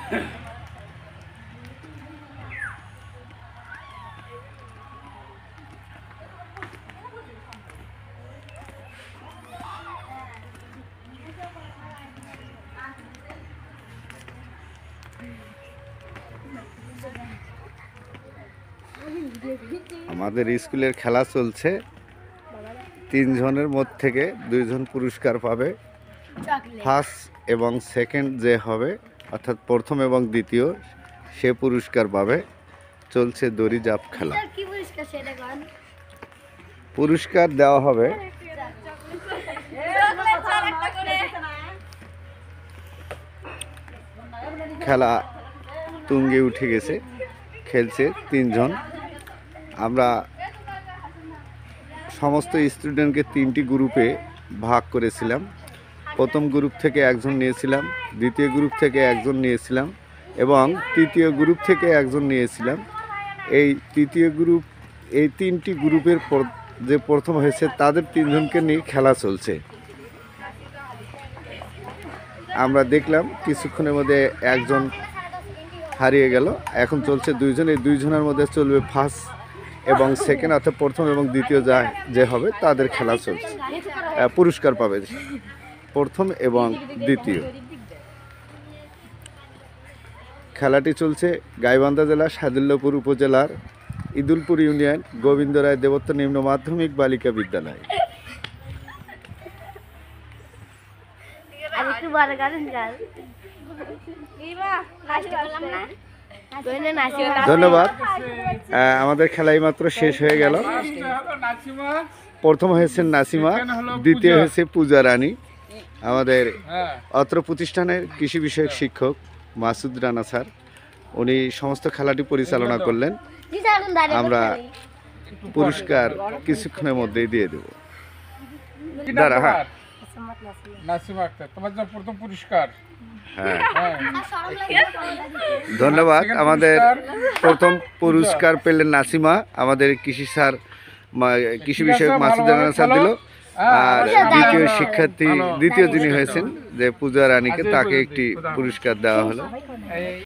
আমাদের স্কুলের খেলা চলছে। 3 জনের মধ্যে থেকে 2 জন পুরস্কার পাবে। ফার্স্ট এবং সেকেন্ড যে হবে, অর্থাৎ প্রথম এবং দ্বিতীয়, সে পুরস্কার পাবে। চলছে দড়ি জাপ খেলা। পুরস্কার দেওয়া হবে খেলা তুঙ্গে উঠে গেছে, খেলছে 3 জন। আমরা সমস্ত স্টুডেন্টকে 3টি গ্রুপে ভাগ করেছিলাম। প্রথম গ্রুপ থেকে একজন নিয়েছিলাম, দ্বিতীয় গ্রুপ থেকে একজন নিয়েছিলাম এবং তৃতীয় গ্রুপ থেকে একজন নিয়েছিলাম। এই তৃতীয় গ্রুপ, এই 3টি গ্রুপের যে প্রথম হয়েছে তাদের 3 জনকে নিয়ে খেলা চলছে। আমরা দেখলাম কিছুক্ষণের মধ্যে একজন হারিয়ে গেল। এখন চলছে 2 জন। এই 2 জনের মধ্যে চলবে ফার্স্ট এবং সেকেন্ড, অর্থাৎ প্রথম এবং দ্বিতীয় যে হবে তাদের খেলা চলছে। পুরস্কার পাবে প্রথম এবং দ্বিতীয়। খেলাটি চলছে গাইবান্ধা জেলা সাদুল্যপুর উপজেলার ইদুলপুর ইউনিয়ন গোবিন্দ রায় দেবত্ব নিম্ন মাধ্যমিক বালিকা বিদ্যালয়। ধন্যবাদ। আমাদের খেলাই মাত্র শেষ হয়ে গেল। প্রথম হয়েছে নাসিমা, দ্বিতীয় হয়েছে পূজা রানী। আমাদের অত্র প্রতিষ্ঠানের কৃষি বিষয়ক শিক্ষক মাসুদ রানা স্যার, উনি সমস্ত খেলাটি পরিচালনা করলেন। আমরা পুরস্কার কিছুক্ষণের মধ্যেই দিয়ে দেব। দাঁড়া, হ্যাঁ, নাসিমা আক্তার, তোমার জন্য প্রথম পুরস্কার। হ্যাঁ, ধন্যবাদ। আমাদের প্রথম পুরস্কার পেলেন নাসিমা, আমাদের কৃষি স্যার, কৃষি বিষয়ক মাসুদ রানা স্যার দিল। আর দ্বিতীয় শিক্ষার্থী, দ্বিতীয় যিনি হয়েছেন যে পূজা রানীকে, তাকে একটি পুরস্কার দেওয়া হলো।